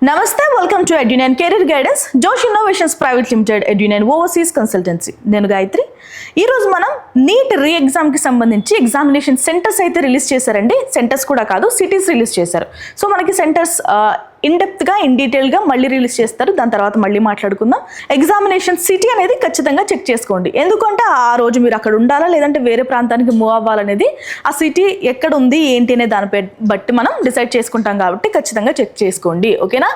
నమస్తే, welcome to Edunine career guidance, Josh innovations private limited, Edunine overseas consultancy. నేను గాయత్రి. ఈరోజు మనం నీట్ రీ ఎగ్జామ్కి సంబంధించి ఎగ్జామినేషన్ సెంటర్స్ అయితే రిలీజ్ చేశారండి. సెంటర్స్ కూడా కాదు, సిటీస్ రిలీజ్ చేశారు. సో మనకి సెంటర్స్ ఇన్డెప్త్గా ఇన్ డీటెయిల్గా మళ్ళీ రిలీజ్ చేస్తారు. దాని తర్వాత మళ్ళీ మాట్లాడుకుందాం. ఎగ్జామినేషన్ సిటీ అనేది ఖచ్చితంగా చెక్ చేసుకోండి. ఎందుకంటే ఆ రోజు మీరు అక్కడ ఉండాలా లేదంటే వేరే ప్రాంతానికి మూవ్ అవ్వాలనేది ఆ సిటీ ఎక్కడ ఉంది ఏంటి అనే దానిపై బట్టి మనం డిసైడ్ చేసుకుంటాం కాబట్టి ఖచ్చితంగా చెక్ చేసుకోండి. ఓకేనా?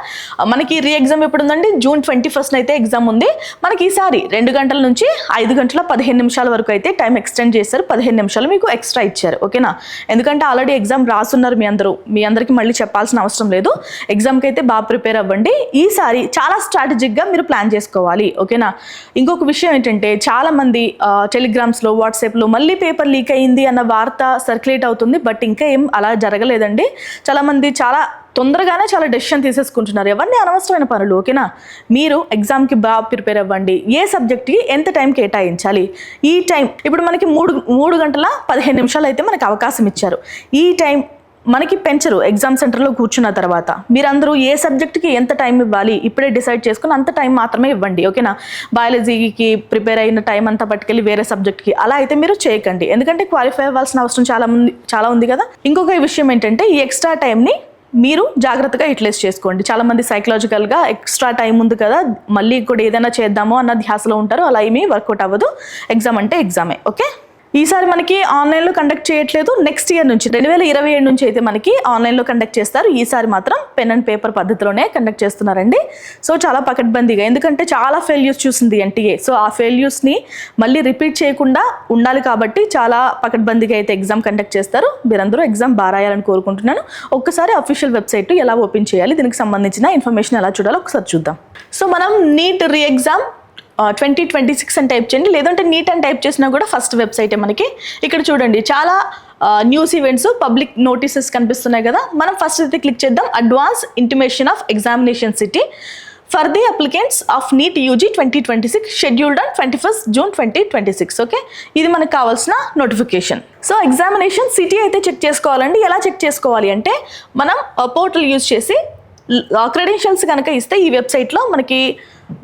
మనకి రీ ఎగ్జామ్ ఎప్పుడు ఉందండి? జూన్ 21 అయితే ఎగ్జామ్ ఉంది. మనకి ఈసారి 2 గంటల నుంచి 5 గంటల 15 నిమిషాల వరకు అయితే టైం ఎక్స్టెండ్ చేశారు. 15 నిమిషాలు మీకు ఎక్స్ట్రా ఇచ్చారు. ఓకేనా? ఎందుకంటే ఆల్రెడీ ఎగ్జామ్ రాస్తున్నారు మీ అందరికీ మళ్ళీ చెప్పాల్సిన అవసరం లేదు. ఎగ్జామ్కి అయితే బాగా ప్రిపేర్ అవ్వండి. ఈసారి చాలా స్ట్రాటజిక్గా మీరు ప్లాన్ చేసుకోవాలి. ఓకేనా? ఇంకొక విషయం ఏంటంటే చాలా మంది టెలిగ్రామ్స్లో వాట్సాప్లో మళ్ళీ పేపర్ లీక్ అయ్యింది అన్న వార్త సర్క్యులేట్ అవుతుంది. బట్ ఇంకా ఏం అలా జరగలేదండి. చాలా మంది చాలా తొందరగానే చాలా డెసిషన్ తీసేసుకుంటున్నారు. ఎవరిని అనవసరమైన పనులు. ఓకేనా? మీరు ఎగ్జామ్కి బాగా ప్రిపేర్ అవ్వండి. ఏ సబ్జెక్ట్కి ఎంత టైం కేటాయించాలి, ఈ టైం ఇప్పుడు మనకి 3 గంటల 15 నిమిషాలు అయితే మనకి అవకాశం ఇచ్చారు. ఈ టైం మనకి పెంచరు. ఎగ్జామ్ సెంటర్లో కూర్చున్న తర్వాత మీరందరూ ఏ సబ్జెక్ట్కి ఎంత టైం ఇవ్వాలి ఇప్పుడే డిసైడ్ చేసుకుని అంత టైం మాత్రమే ఇవ్వండి. ఓకేనా? బయాలజీకి ప్రిపేర్ అయిన టైం అంతా పట్టుకెళ్ళి వేరే సబ్జెక్ట్కి అలా అయితే మీరు చేయకండి. ఎందుకంటే క్వాలిఫై అవ్వాల్సిన అవసరం చాలా ఉంది కదా. ఇంకొక విషయం ఏంటంటే ఈ ఎక్స్ట్రా టైంని మీరు జాగ్రత్తగా యూటిలైజ్ చేసుకోండి. చాలామంది సైకలాజికల్గా ఎక్స్ట్రా టైం ఉంది కదా, మళ్ళీ కూడా ఏదైనా చేద్దామో అన్న ధ్యాసలో ఉంటారు. అలా ఏమీ వర్కౌట్ అవ్వదు. ఎగ్జామ్ అంటే ఎగ్జామే. ఓకే? ఈసారి మనకి ఆన్లైన్లో కండక్ట్ చేయట్లేదు. నెక్స్ట్ ఇయర్ నుంచి 2027 నుంచి అయితే మనకి ఆన్లైన్లో కండక్ట్ చేస్తారు. ఈసారి మాత్రం పెన్ అండ్ పేపర్ పద్ధతిలోనే కండక్ట్ చేస్తున్నారండి. సో చాలా పకడ్బందీగా, ఎందుకంటే చాలా ఫెయిల్యూర్స్ చూసింది ఎన్టీఏ. సో ఆ ఫెయిల్యూర్స్ని మళ్ళీ రిపీట్ చేయకుండా ఉండాలి కాబట్టి చాలా పకడ్బందీగా అయితే ఎగ్జామ్ కండక్ట్ చేస్తారు. మీరందరూ ఎగ్జామ్ బాగా రాయాలని కోరుకుంటున్నాను. ఒక్కసారి అఫీషియల్ వెబ్సైట్ ఎలా ఓపెన్ చేయాలి, దీనికి సంబంధించిన ఇన్ఫర్మేషన్ ఎలా చూడాలో ఒకసారి చూద్దాం. సో మనం నీట్ రీ ఎగ్జామ్ 2026 అని టైప్ చేయండి, లేదంటే నీట్ అని టైప్ చేసినా కూడా ఫస్ట్ వెబ్సైటే మనకి. ఇక్కడ చూడండి చాలా న్యూస్ ఈవెంట్స్, పబ్లిక్ నోటీసెస్ కనిపిస్తున్నాయి కదా. మనం ఫస్ట్ అయితే క్లిక్ చేద్దాం. Advance intimation of examination city for the applicants of NEET UG 2026 scheduled on 21 June 2026. Okay, ఇది మనకు కావాల్సిన నోటిఫికేషన్. సో ఎగ్జామినేషన్ సిటీ అయితే చెక్ చేసుకోవాలండి. ఎలా చెక్ చేసుకోవాలి అంటే మనం పోర్టల్ యూజ్ చేసి క్రెడెన్షియల్స్ కనుక ఇస్తే ఈ వెబ్సైట్లో మనకి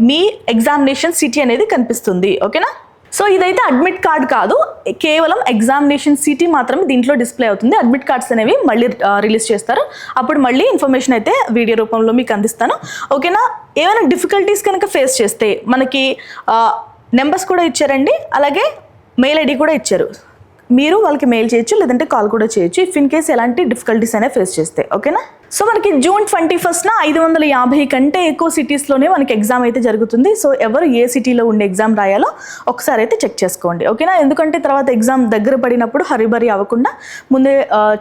మీ ఎగ్జామినేషన్ సిటీ అనేది కనిపిస్తుంది. ఓకేనా? సో ఇదైతే అడ్మిట్ కార్డ్ కాదు, కేవలం ఎగ్జామినేషన్ సిటీ మాత్రమే దీంట్లో డిస్ప్లే అవుతుంది. అడ్మిట్ కార్డ్స్ అనేవి మళ్ళీ రిలీజ్ చేస్తారు. అప్పుడు మళ్ళీ ఇన్ఫర్మేషన్ అయితే వీడియో రూపంలో మీకు అందిస్తాను. ఓకేనా? ఏమైనా డిఫికల్టీస్ కనుక ఫేస్ చేస్తే మనకి నెంబర్స్ కూడా ఇచ్చారండి, అలాగే మెయిల్ ఐడి కూడా ఇచ్చారు. మీరు వాళ్ళకి మెయిల్ చేయొచ్చు, లేదంటే కాల్ కూడా చేయొచ్చు ఇఫ్ ఇన్ కేస్ ఎలాంటి డిఫికల్టీస్ అనేవి ఫేస్ చేస్తే. ఓకేనా? సో మనకి జూన్ 21న 550 కంటే ఎక్కువ సిటీస్లోనే మనకి ఎగ్జామ్ అయితే జరుగుతుంది. సో ఎవరు ఏ సిటీలో ఉండే ఎగ్జామ్ రాయాలో ఒకసారి అయితే చెక్ చేసుకోండి. ఓకేనా? ఎందుకంటే తర్వాత ఎగ్జామ్ దగ్గర పడినప్పుడు హరిబరి అవ్వకుండా ముందే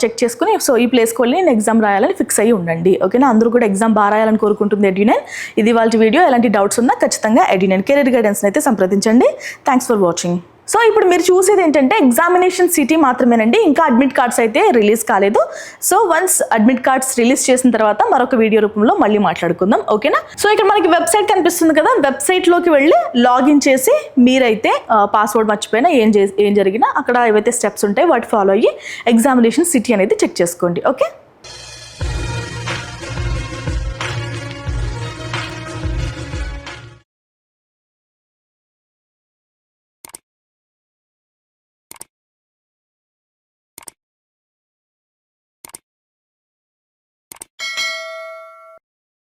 చెక్ చేసుకుని సో ఈ ప్లేస్కి వెళ్ళి నేను ఎగ్జామ్ రాయాలని ఫిక్స్ అయ్యి ఉండండి. ఓకేనా? అందరూ కూడా ఎగ్జామ్ బాగా రాయాలని కోరుకుంటుంది ఎడ్యునైన్. ఇది వాళ్ళ వీడియో. ఎలాంటి డౌట్స్ ఉన్నా ఖచ్చితంగా ఎడ్యునైన్ కెరీర్ గైడెన్స్ అయితే సంప్రదించండి. Thanks for watching. సో ఇప్పుడు మీరు చూసేది ఏంటంటే ఎగ్జామినేషన్ సిటీ మాత్రమేనండి, ఇంకా అడ్మిట్ కార్డ్స్ అయితే రిలీజ్ కాలేదు. So once admit cards release చేసిన తర్వాత మరొక వీడియో రూపంలో మళ్ళీ మాట్లాడుకుందాం. ఓకేనా? సో ఇక్కడ మనకి వెబ్సైట్ కనిపిస్తుంది కదా, వెబ్సైట్లోకి వెళ్ళి లాగిన్ చేసి మీరైతే పాస్వర్డ్ మర్చిపోయినా ఏం జరిగినా అక్కడ ఏవైతే స్టెప్స్ ఉంటాయో వాటి ఫాలో అయ్యి ఎగ్జామినేషన్ సిటీ అనేది చెక్ చేసుకోండి. ఓకే?